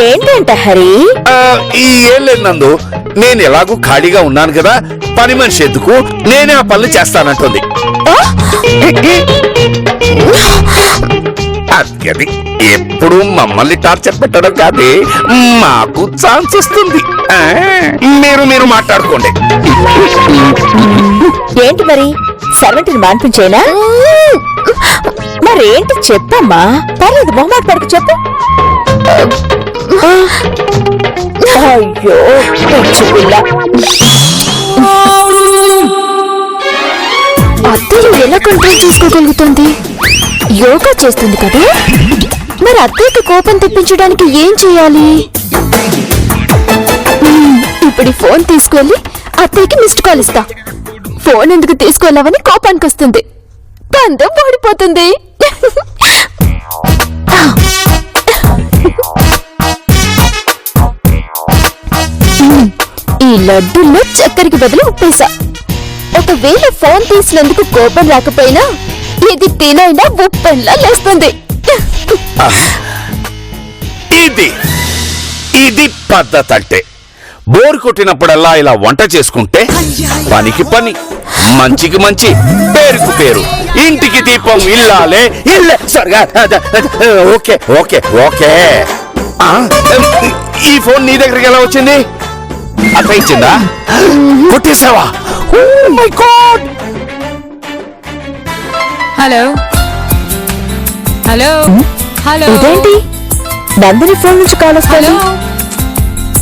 ఏంటంట హరి? ఏం లేదు నందు, నేను ఎలాగూ ఖాళీగా ఉన్నాను కదా, పని మనిషి ఎందుకు, నేనే ఆ పనులు చేస్తానంటుంది. అది ఎప్పుడు మమ్మల్ని టార్చర్ పెట్టడం కాదే, మాకు ఛాన్స్ వస్తుంది. మీరు మాట్లాడుకోండి. ఏంటి మరి సర్వెంట్ని మాన్పించేనా? మరేంటి చెప్పమ్మా. పర్లేదు, మొహమాట పడుకు, చెప్పు. అయ్యో పిల్ల, అత్తయ్య ఎలా కంట్రోల్ చేసుకోగలుగుతుంది? యోగా చేస్తుంది కదా. మరి అత్తయ్యకి కోపం తెప్పించడానికి ఏం చేయాలి? ఇప్పుడు ఫోన్ తీసుకెళ్లి అత్తయ్యకి మిస్డ్ కాల్ ఇస్తా. ఫోన్ ఎందుకు తీసుకెళ్ళావని కోపానికి వస్తుంది, బంధం ఓడిపోతుంది. ఈ లడ్డూల్లో చక్కెరకి బదులు ఉప్పేసా. ఒకవేళ ఫోన్ తీసినందుకు కోపం రాకపోయినా ఇది తినైనా ఉప్పెన్లా లేస్తుంది. ఇది పద్ధతి అంటే. బోర్ కొట్టినప్పుడల్లా ఇలా వంట చేసుకుంటే పనికి పని, మంచికి మంచి, పేరుకు పేరు, ఇంటికి దీపం ఇల్లాలే ఇల్లే. సరిగా ఓకే ఓకే ఓకే. ఈ ఫోన్ నీ దగ్గరికి ఎలా వచ్చింది? అక్క ఇచ్చిందా? కొట్టేసావా? Oh my God. Hello hello hello. ఇదేంటి నందిని ఫోన్ నుంచి కాల్ వస్తుంది?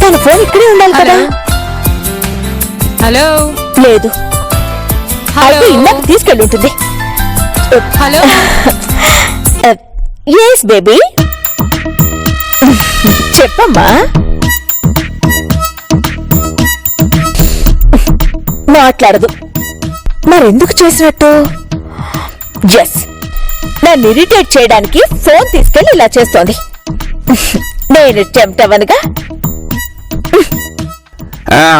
తన ఫోన్ ఇక్కడే ఉండాలి కదా. హలో లేదు, అయితే ఇందాక తీసుకెళ్ళి ఉంటుంది. హలో. ఎస్ బేబీ, చెప్పమ్మా. మాట్లాడదు, మరెందుకు చేసినట్టు? ఎస్, నన్ను ఇరిటేట్ చేయడానికి ఫోన్ తీసుకెళ్లి ఇలా చేస్తోంది. నేను టెంప్ట్ అవ్వనుగా.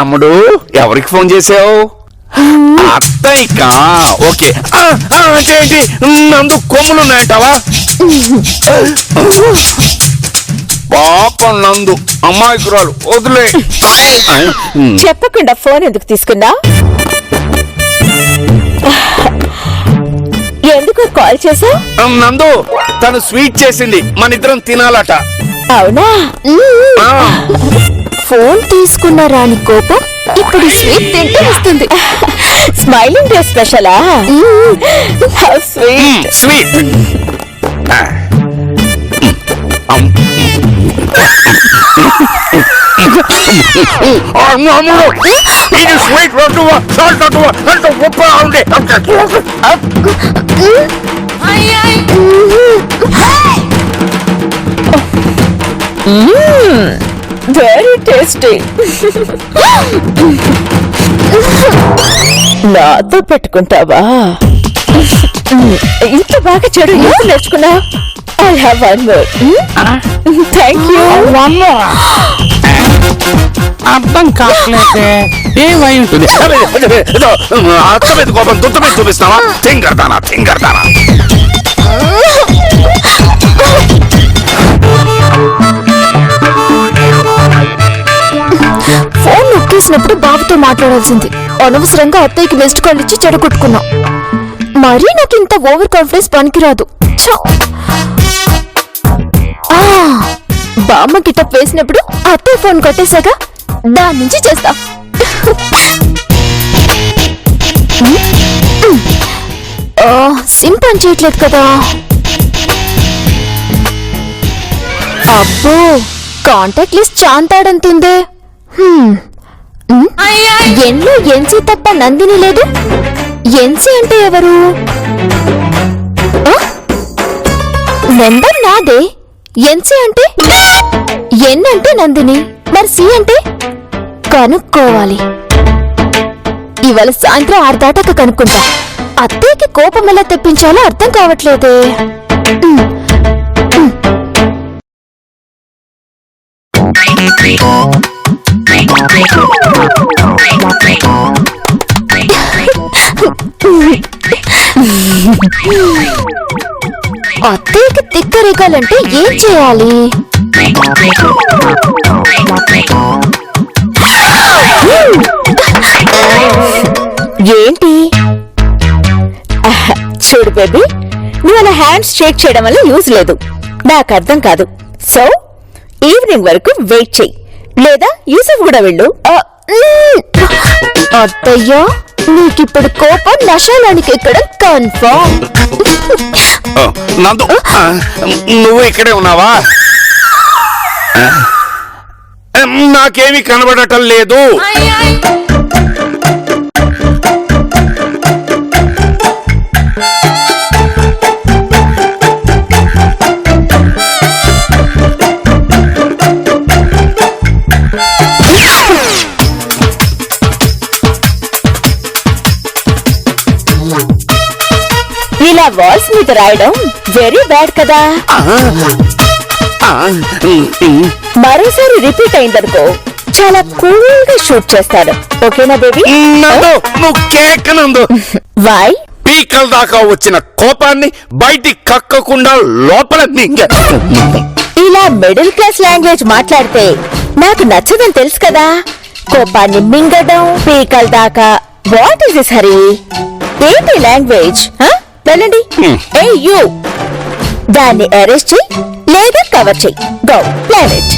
అమ్ముడు, ఎవరికి ఫోన్ చేసావు? అత్తయ్యకా? ఓకే. అంటే ఏంటి, నందు కొమ్ములున్నాయంటావా? పాపం నందు, అమ్మాయికురాలు, వదిలే. చెప్పకుండా ఫోన్ ఎందుకు తీసుకున్నా? ఎందుకు కాల్ చేసావు? నందు, తను స్వీట్ చేసింది, మన ఇద్దరం తినాలట. అవునా? ఫోన్ తీసుకున్నారా అని కోపం ఇప్పుడు స్వీట్ తింటే వస్తుంది. స్మైలింగ్ డే స్పెషలా? Sweet sweet. ఇది స్వీట్ రొట్టువా, సాల్ట్ రొట్టువా, అంటే ఉప్పు ఉండే. Very tasty. నాతో పెట్టుకుంటావా? ఇంత బాగా చెడు ఎందుకు నేర్చుకున్నా? I have one more. Thank you. అర్థం కావట్లేదే, ఏమై ఉంటుంది? అత్త మీద కోపం దుత్త మీద చూపిస్తావా? తింగర్దానా తింగర్దానా. ఫోన్ నొక్కేసినప్పుడు బాబుతో మాట్లాడాల్సింది. అనవసరంగా అత్తయ్యకి మిస్డ్ కాల్ ఇచ్చి చెడగొట్టుకున్నాం. మరీ నాకు ఇంత ఓవర్ కాన్ఫిడెన్స్ పనికిరాదు. బామ్మ గిటప్ వేసినప్పుడు అత్తయ్య ఫోన్ కొట్టేశాక దాని నుంచి చేస్తా. సిమ్ పని చేయట్లేదు కదా. అబ్బో, కాంటాక్ట్ లిస్ట్ చాంతాడంతుందే. ఎన్లో ఎన్సీ తప్ప నందిని లేదు. ఎన్సీ అంటే ఎవరు? నెంబర్ నాదే. ఎన్సీ అంటే ఎన్ అంటే నందిని, మరి సి అంటే కనుక్కోవాలి. ఇవాళ సాయంత్రం 6 దాటాక కనుక్కుంటా. అత్తయ్యకి కోపం ఎలా తెప్పించాలో అర్థం కావట్లేదే. అత్తయ్యకి తిక్క రేగాలంటే ఏం చేయాలి? ఏంటి చూడు బేబీ, నువ్వు అలా హ్యాండ్స్ షేక్ చేయడం వల్ల యూజ్ లేదు. నాకు అర్థం కాదు. సో ఈవినింగ్ వరకు వెయిట్ చెయ్యి, లేదా యూసఫ్ కూడా వెళ్ళు. అత్తయ్యా, నీకిప్పుడు కోపం నశాలానికి ఎక్కడం కన్ఫర్మ్. నందు, నువ్వు ఇక్కడే ఉన్నావా? నాకేమీ కనబడటం లేదు. ఇలా వాల్స్ మీద రాయడం వెరీ బ్యాడ్ కదా. మరోసారి రిపీట్ అయిందనుకో చాలా కూల్ గా షూట్ చేస్తాడు. ఓకేనా బేబీ? నందు, నువ్వు కేక్ నందు. వై? పీకల దాకా వచ్చిన కోపాన్ని బయటికి కక్కకుండా లోపల మింగ. ఇలా మిడిల్ క్లాస్ లాంగ్వేజ్ మాట్లాడితే నాకు నచ్చదని తెలుసు కదా. కోపాన్ని మింగడం, పీకల దాకా. What is this Hari? ఏంటి లాంగ్వేజ్? వెళ్ళండి. ఏ యూ, దాన్ని అరెస్ట్ చెయ్యి లేదా కవర్ చెయ్యి. Go planet.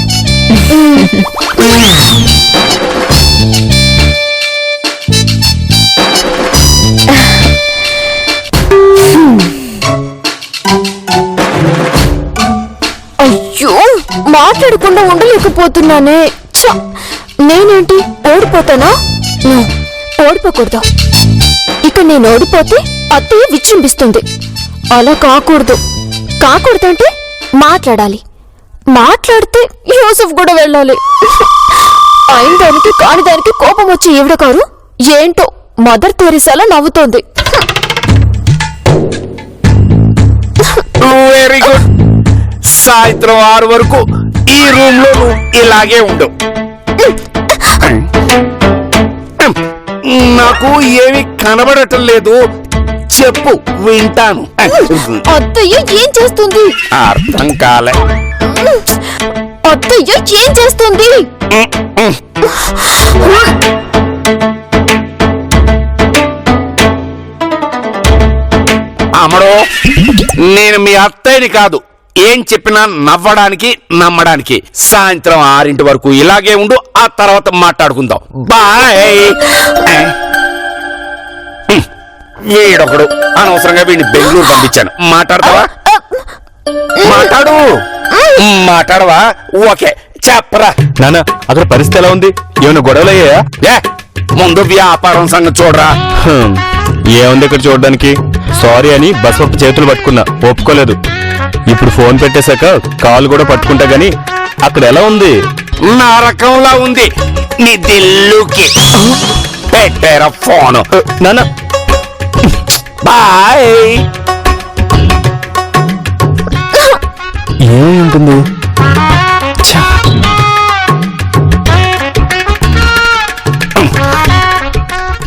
అయ్యో, మాట్లాడకుండా ఉండలేకపోతున్నానే. నేనేంటి ఓడిపోతానా? ఓడిపోకూడదు. ఇక నేను ఓడిపోతే అత్తయ్య విజృంభిస్తుంది. అలా కాకూడదు. కాకూడదంటే మాట్లాడాలి. మాట్లాడితే యూసఫ్ కూడా వెళ్ళాలి. అయిన దానికి కాని దానికి కోపం వచ్చి ఈవిడ కారు ఏంటో మదర్ తెరీసాలా నవ్వుతోంది. Very good. సాయంత్రం 6 వరకు ఈ రూమ్ లో నువ్వు ఇలాగే ఉండు. నాకు ఏమి కనబడటం లేదు. చెప్పు, వింటాను. అత్తయ్య ఏం చేస్తుంది? అర్థం కాలే. అత్తయ్య ఏం చేస్తుంది? అమ్మడో, నేను మీ అత్తయ్యని కాదు. ఏం చెప్పినా నవ్వడానికి నమ్మడానికి. సాయంత్రం 6 వరకు ఇలాగే ఉండు. ఆ తర్వాత మాట్లాడుకుందాం. బాయ్. వీడొకడు, అనవసరంగా వీడిని బెంగళూరు పంపించాను. మాట్లాడతావా? మాట్లాడవా? ఓకే, చెప్పరా. నాన్న, అక్కడ పరిస్థితి ఎలా ఉంది? ఏమైనా గొడవలయ్యా? ముందు వ్యాపారం సంగతి చూడరా. ఏముంది ఇక్కడ చూడడానికి? సారీ అని బస్సు చేతులు పట్టుకున్నా, ఒప్పుకోలేదు. ఇప్పుడు ఫోన్ పెట్టేశాక కాలు కూడా పట్టుకుంటా గాని అక్కడ ఎలా ఉంది? నా రకంలా ఉంది. నీ దిల్లుకి పెట్టారా ఫోను? నాన్న బాయ్. ఏమై ఉంటుంది?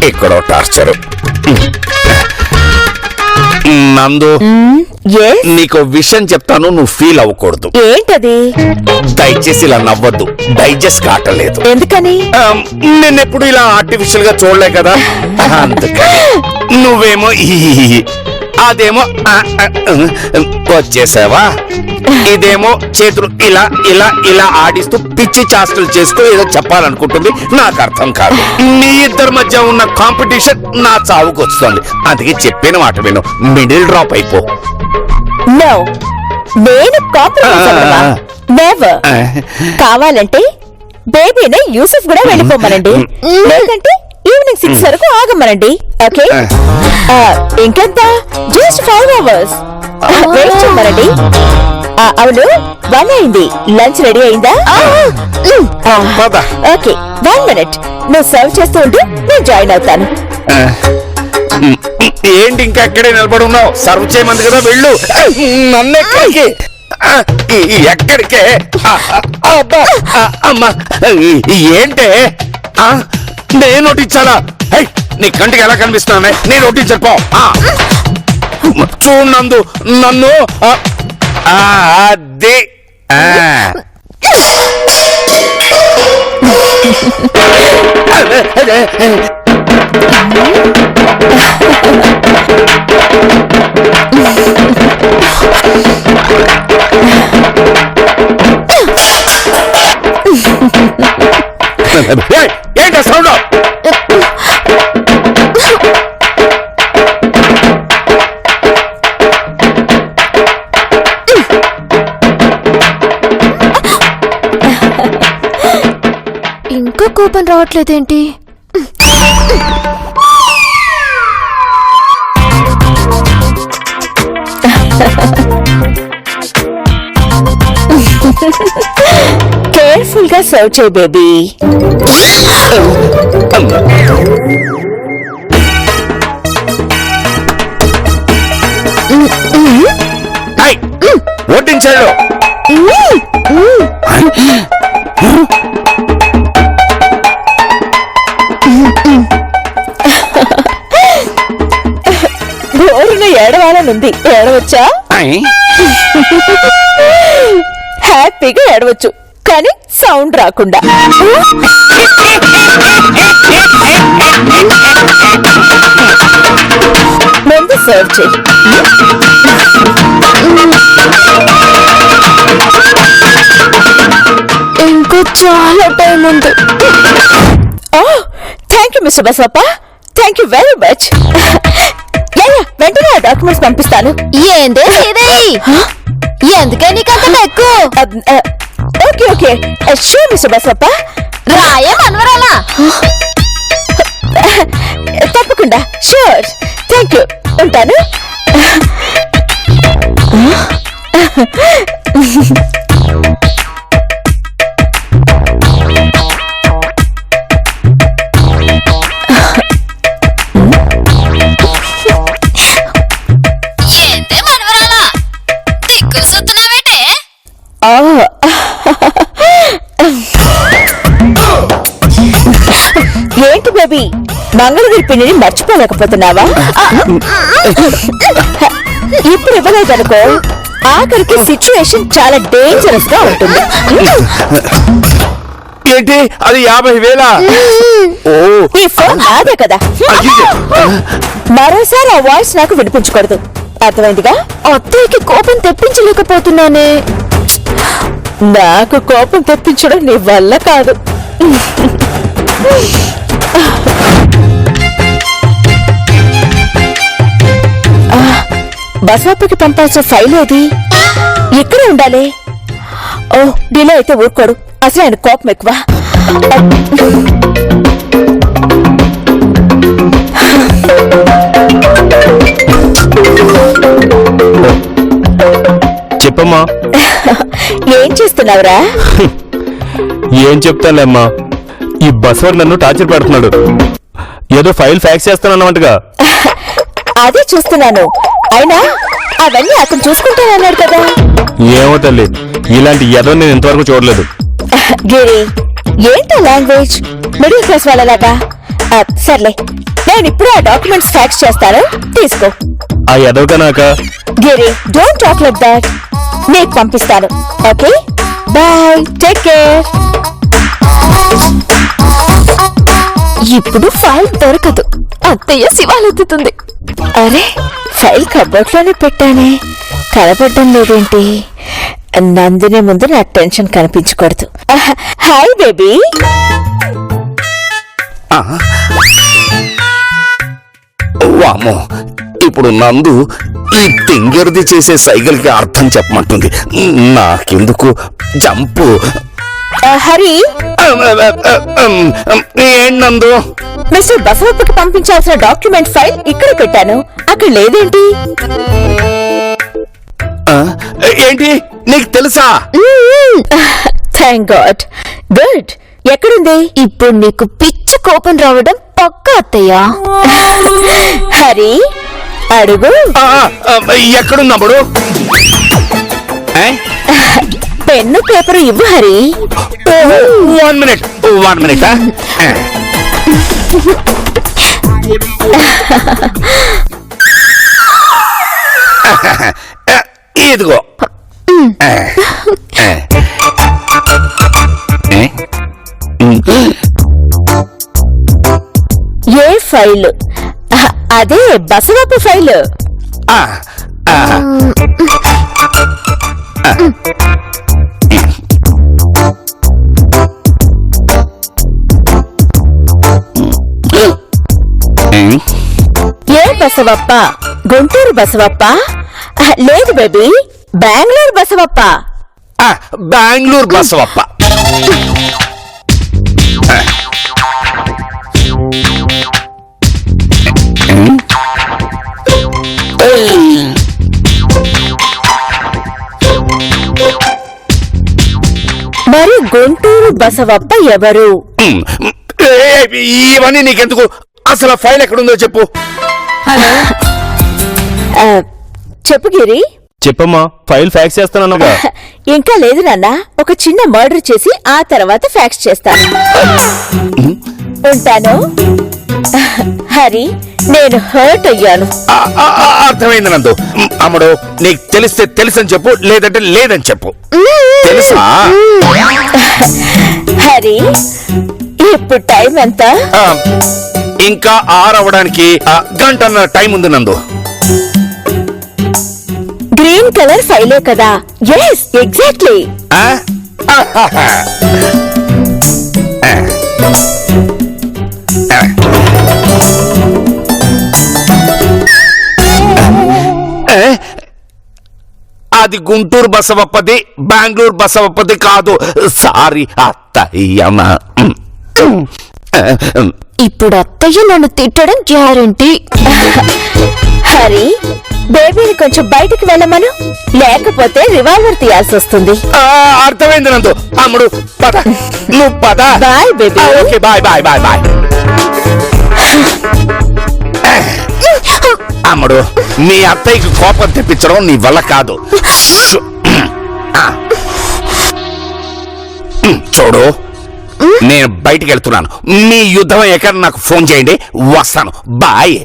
ఇక్కడో టార్చరు. నందు, నీకు విషయం చెప్తాను, నువ్వు ఫీల్ అవ్వకూడదు. ఏంటది? దయచేసి ఇలా నవ్వద్దు. డైజెస్ట్ కావట్లేదు. ఎందుకని? నిన్నెప్పుడు ఇలా ఆర్టిఫిషియల్ గా చూడలే కదా, అందుకని. నువ్వేమో అదేమో వచ్చేసావా, ఇదేమో చేతులు ఇలా ఇలా ఇలా ఆడిస్తూ పిచ్చి చాస్టలు చేసుకో ఏదో చెప్పాలనుకుంటుంది. నాకు అర్థం కాదు. మీ ఇద్దరి మధ్య ఉన్న కాంపిటీషన్ నా చావుకు వస్తుంది. అందుకే చెప్పిన మాట విను. మిడిల్ డ్రాప్ అయిపో. నో, నేను కాంప్రమైజ్. నెవర్. కావాలంటే బేబీని యూసఫ్ కూడా వెళ్ళిపోమనండి, లేదంటే ఈవినింగ్ 6 వరకు ఆగమనండి. ఓకే, ఇంకెంత? జస్ట్ 5 hours వెయిట్ చేయమనండి. అవును, 1 అయింది. లంచ్ రెడీ అయిందా? Okay, 1 minute. నువ్వు సర్వ్ చేస్తూ ఉండు, నేను జాయిన్ అవుతాను. ఏంటి ఇంకా ఎక్కడే నిలబడి ఉన్నావు? సర్వ్ చేయమంది కదా, వెళ్ళు. నన్నెక్కడికి? ఎక్కడికే? అమ్మా, ఏంటే? నేను నోటించాలా? నీ కంటికి ఎలా కనిపిస్తున్నానే? నేను నోటించాను. పో. చూడు నందు, నన్ను అదే ఏంటో సౌండ్? ఇంకా కోపం రావట్లేదేంటి? కేర్ఫుల్ గా సర్వ్ చేయి బేబీ. వడ్డించాడు. బోరున ఏడవాలనుంది, ఏడవచ్చా? హ్యాపీగా ఏడవచ్చు, కానీ సౌండ్ రాకుండా. ముందు సర్వ్ చేయి. ఇంకా చాలా టైం ఉంది. Thank you mister Basappa, thank you very much. వెంటనే ఆ డాక్యుమెంట్స్ పంపిస్తాను. ఏందే శ్రీదేవి, ఎందుకే నీకంత ఎక్కువ? Okay okay, sure mister Basappa. రాయే మనవరాలా? తప్పకుండా, షూర్. థ్యాంక్ యూ, ఉంటాను. ఏందే మనవరాలా, దిక్కులు సుత్తున్నావేటే? ఏంటి బేబీ, మంగళగిరి పిండిని మర్చిపోలేకపోతున్నావా? ఇప్పుడు ఇవ్వలేదనుకో, ఆఖరికి సిచ్యువేషన్ చాలా డేంజరస్ గా ఉంటుంది. ఏంటి అది 50,000? ఓ, ఈ ఫోన్ నాదే కదా. మరోసారి ఆ వాయిస్ నాకు వినిపించకూడదు, అర్థమైందిగా? అత్తయ్యకి కోపం తెప్పించలేకపోతున్నానే. నాకు కోపం తెప్పించడం నీ వల్ల కాదు. బసవాపకి పంపాల్సిన ఫైల్ ఏది? ఇక్కడే ఉండాలి. ఓ, డిలే అయితే ఊరుకోడు, అసలు ఆయన కోపం ఎక్కువ. చెప్పమ్మా. ఏం చేస్తున్నావురా? ఏం చెప్తానులేమ్మా, ఈ బస్వాడు నన్ను టార్చర్ పెడుతున్నాడు. ఏదో ఫైల్ ఫ్యాక్స్ చేస్తానన్నమాటగా. అదే చూస్తున్నాను. అయినా అవన్నీ అతను చూసుకుంటానన్నాడు కదా. ఏమో తల్లి, ఇలాంటి ఏదో నేను ఇంతవరకు చూడలేదు. గిరి, ఏంటో లాంగ్వేజ్, మిడిల్ క్లాస్ వాళ్ళలాగా. సర్లే, నేను ఇప్పుడు ఆ డాక్యుమెంట్స్ ఫ్యాక్స్ చేస్తాను, తీసుకో. ఆ ఎదవకనాక గిరి, డోంట్ టాక్ లైక్ దట్. నీకు పంపిస్తాను. Okay, bye, take care. ఇప్పుడు ఫైల్ దొరకదు, అత్తయ్య శివాలెత్తుతుంది. అరే, ఫైల్ కబోర్డ్ లోనే పెట్టానే, కనపడడం లేదేంటి? నందిని ముందు నా టెన్షన్ కనిపించకూడదు. Hi baby. వామో, ఇప్పుడు నందు ఈ తింగర్ది చేసే సైకిల్కి అర్థం చెప్పమంటుంది. నాకెందుకు జంపు. హరి, ఏం నందు? మిస్టర్ బసవప్పకి పంపించాల్సిన డాక్యుమెంట్ ఫైల్ ఇక్కడ పెట్టాను, అక్కడ లేదేంటి? ఏంటి, నీకు తెలుసా? Thank God. గుడ్. ఎక్కడుంది? ఇప్పుడు నీకు పిచ్చి కోపం రావడం పక్కా అత్తయ్య. హరి, అడుగు. ఎక్కడున్నప్పుడు? పెన్ను పేపరు ఇవ్వు హరి. 1 minute. ఇదిగో. ఏ ఫైల్? అదే బసవప్ప ఫైల్. ఆ, ఆ. ఏ బసవప్ప? గుంటూరు బసవప్ప? లేదు బేబీ, బెంగళూరు బసవప్ప. బెంగళూరు బసవప్ప. మరి గుంటూరు బసవప్ప ఎవరు? ఇవన్నీ నీకెందుకు? అసలు ఫైల్ ఎక్కడుందో చెప్పు. హలో ఆ, చెప్పు గిరి. చెప్పమ్మా, ఫైల్ ఫ్యాక్స్ చేస్తానన్నాగా. ఇంకా లేదు నాన్న, ఒక చిన్న మర్డర్ చేసి ఆ తర్వాత ఫ్యాక్స్ చేస్తాను. ఉంటాను. హరి, నేను హర్ట్ అయ్యాను. అర్థమైంది నందు. అమ్మడు, నీకు తెలిస్తే తెలుసని చెప్పు, లేదంటే లేదని చెప్పు. తెలుసా? హరి, ఇప్పుడు టైం ఎంత? ఇంకా 6 అవ్వడానికి గంటన్నర టైం ఉంది నందు. గ్రీన్ కలర్ ఫైలే కదా? Yes, exactly. అది గుంటూరు బసవప్పది, బెంగళూరు బసవప్పది కాదు. సారీ అత్తయ్యమ్మ. ఇప్పుడు అత్తయ్య నన్ను తిట్టడం గ్యారంటీ. హరి, బేబీని కొంచెం బయటికి వెళ్ళమను, లేకపోతే రివాల్వర్ తీయాల్సి వస్తుంది. అర్థమైంది నందు. అమ్ముడు పద, నువ్వు పద. Bye baby. Okay, bye bye bye bye. అమ్ముడు, మీ అత్తయ్యకి కోపం తెప్పించడం నీ వల్ల కాదు. చూడు, నేను బయటికి వెళ్తున్నాను. మీ యుద్ధం ఎక్కడ నాకు ఫోన్ చేయండి, వస్తాను. Bye.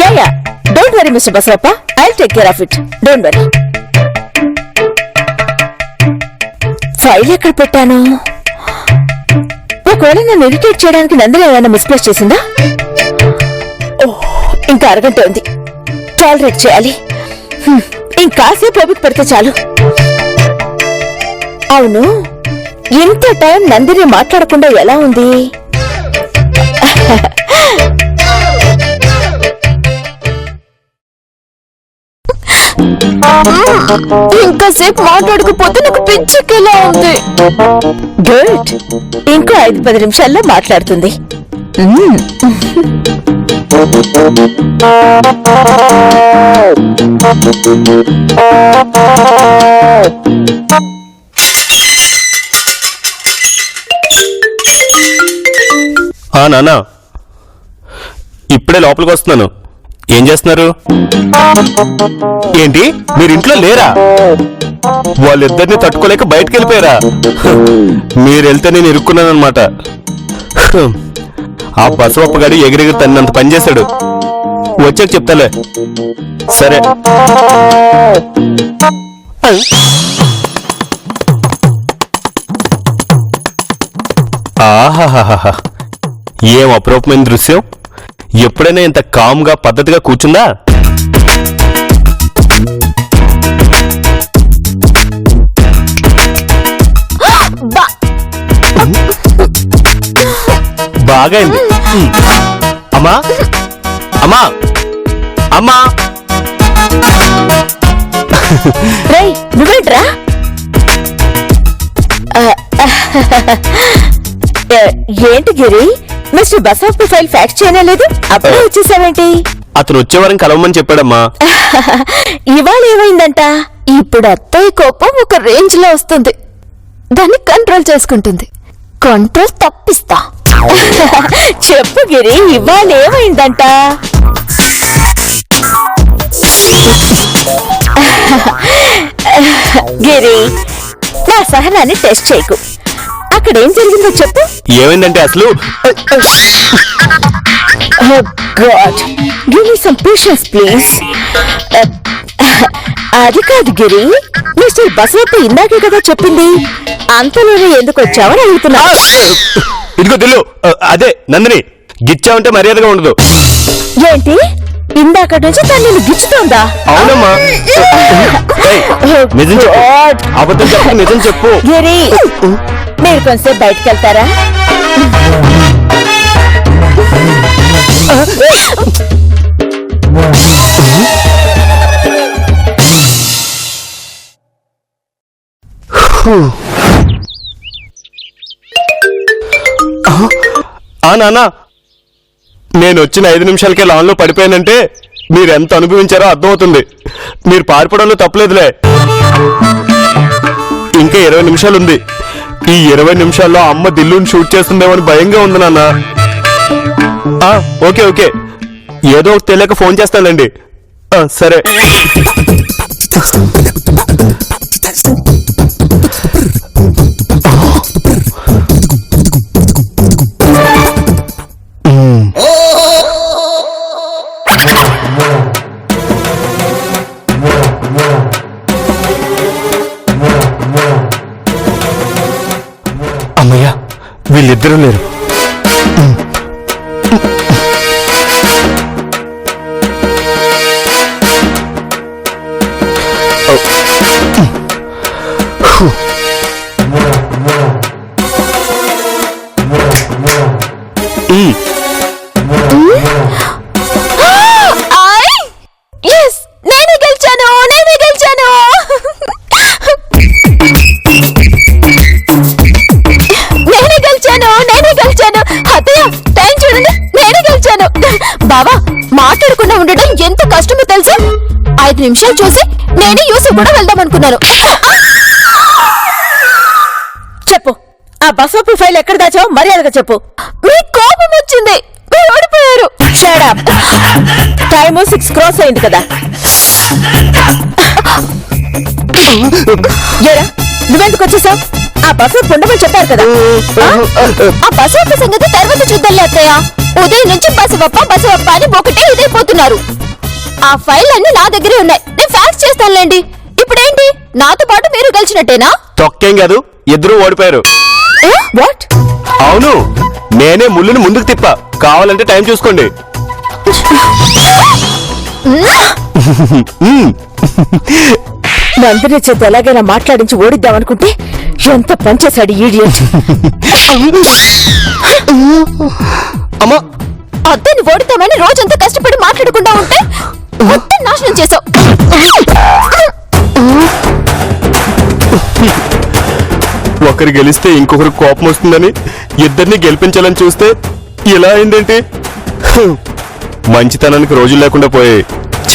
Yeah, don't worry mister Basavappa, I will take care of it. Don't worry. File ఎక్కడ పెట్టాను? ఒకవేళ నన్ను ఇరిటేట్ చేయడానికి నందిని ఏమైనా మిస్ప్లేస్ చేసిందా? ఇంకా అరగంట ఉంది, టాలరేట్ చేయాలి. ఇంకాసేపు ఓపిక పెడితే చాలు. అవును, ఇంత టైం నందిని మాట్లాడకుండా ఎలా ఉంది? ఇంకాసేపు మాట్లాడకపోతే నాకు పిచ్చెక్కేలా ఉంది. గుడ్, ఇంకో 5-10 నిమిషాల్లో మాట్లాడుతుంది. నాన్న, ఇప్పుడే లోపలికి వస్తున్నాను. ఏం చేస్తున్నారు? ఏంటి, మీరు ఇంట్లో లేరా? వాళ్ళిద్దరిని తట్టుకోలేక బయటకు వెళ్ళిపోయారా? మీరు వెళ్తే నేను ఇరుక్కున్నానమాట. ఆ బసవప్ప గారు ఎగిరెగిరి తన్నంత పనిచేశాడు. వచ్చాక చెప్తాలే. సరే. ఆహాహాహా, ఏం అప్రూపమైన దృశ్యం. ఎప్పుడైనా ఇంత కామ్గా పద్ధతిగా కూర్చుందా? బాగైంది. అమ్మా, అమ్మా, అమ్మా. రేయ్, నువ్వేంట్రా? ఏంటి గిరి, మిస్టర్ బసవప్ప ఫైల్ ఫ్యాక్స్ చేయలేదు, అప్పుడే వచ్చేసావేంటి? అతను వచ్చే వారం కలవమని చెప్పాడమ్మా. ఇవాళ ఏమైందంట? ఇప్పుడు అత్తయ్య కోపం ఒక రేంజ్ లో వస్తుంది, దాన్ని కంట్రోల్ చేసుకుంటుంది. కంట్రోల్ తప్పిస్తా. చెప్పు గిరి, ఇవాళ ఏమైందంట? గిరి, నా సహనాన్ని టెస్ట్ చేయకు. అక్కడేం జరిగిందో చెప్పు. ఏమైందంటే అసలు Oh God, give me some patience, please. అది కాదు గిరి, మిస్టర్ బసవప్ప ఇందాకే కదా చెప్పింది, అంతలోనే ఎందుకు వచ్చావని అడుగుతున్నా. ఇదిగో దిల్లు, అదే నందిని, గిచ్చావంటే మర్యాదగా ఉండదు. ఏంటి ఇందాక నుంచి తను నిన్ను గిచ్చుతోందా? అవునమ్మా. ఏయ్, నిజం చెప్పు. God. అబద్ధం చెప్పు, నిజం చెప్పు. గిరి, మీరు కొంచెం బయటకు వెళ్తారా? నాన్న, నేను వచ్చిన 5 నిమిషాలకే లాన్ లో పడిపోయానంటే మీరు ఎంత అనుభవించారో అర్థమవుతుంది. మీరు పారిపోవడంలో తప్పలేదులే. ఇంకా 20 నిమిషాలు ఉంది. ఈ 20 నిమిషాల్లో అమ్మ దిల్లుని షూట్ చేస్తుందేమో అని భయంగా ఉంది నాన్న. ఓకే ఓకే, ఏదో ఒకటి తెలియక ఫోన్ చేస్తానండి. సరే. అమ్మయ్యా, వీళ్ళిద్దరూ లేరు. Yes, నేనే గెలిచాను. నేనే గెలిచాను. అత్తయ్య, టైం చూడండి. నేనే గెలిచాను. బావా, మాట్లాడకుండా ఉండడం ఎంత కష్టమో తెలుసా? 5 నిమిషాలు చూసి నేను యూసుఫ్ కూడా వెళ్దాం అనుకున్నాను. చెప్పు, ఆ బసవప్ప ఫైల్ ఎక్కడ దాచావు? మర్యాదగా చెప్పు. మీ కోపం వచ్చింది, మీరు ఓడిపోయారు. Shut up. టైము 6 క్రాస్ అయింది కదా. ఏరా, నువ్వెందుకు వచ్చేసావు? ఆ బసవప్ప ఉండమని చెప్పారు కదా. ఆ బసవప్ప సంగతి తర్వాత చూద్దాంలే అత్తయ్య. ఉదయం నుంచి బసవప్ప అని ఒకటే ఇదైపోతున్నారు. ఆ ఫైల్ అన్ని నా దగ్గరే ఉన్నాయి. నేను ఫ్యాక్స్ చేస్తానులేండి. ఇప్పుడేంటి, నాతో పాటు మీరు గెలిచినట్టేనా? తొక్కేం కాదు, ఇద్దరూ ఓడిపోయారు. వాట్? అవును, నేనే ముళ్ళుని ముందుకు తిప్పా. కావాలంటే టైం చూసుకోండి. నందిని చేత ఎలాగైనా మాట్లాడించి ఓడిద్దామనుకుంటే ఎంత పనిచేశాడు ఈడియట్. అమ్మా, అత్తని ఓడితామని రోజంతా కష్టపడి మాట్లాడకుండా ఉంటే మొత్తం నాశనం చేసావు. ఒకరు గెలిస్తే ఇంకొకరు కోపం వస్తుందని ఇద్దరిని గెలిపించాలని చూస్తే ఇలా అయిందేంటి? మంచితనానికి రోజులు లేకుండా పోయాయి. ఛ!